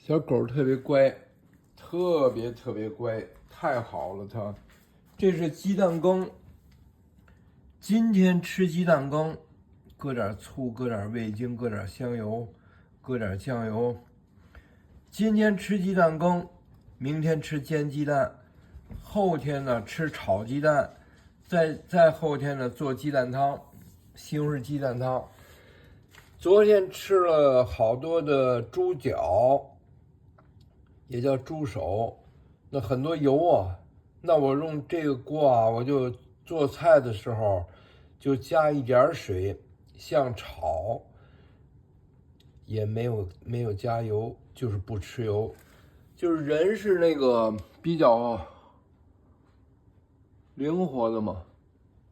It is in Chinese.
小狗特别乖，特别乖，太好了它。这是鸡蛋羹，今天吃鸡蛋羹，搁点醋，搁点味精，搁点香油，搁点酱油。今天吃鸡蛋羹，明天吃煎鸡蛋，后天呢吃炒鸡蛋，再后天呢做鸡蛋汤，西红柿鸡蛋汤。昨天吃了好多的猪脚，也叫猪手，那很多油啊。那我用这个锅啊，我就做菜的时候就加一点水，像炒，也没有加油，就是不吃油。就是人是那个比较灵活的嘛，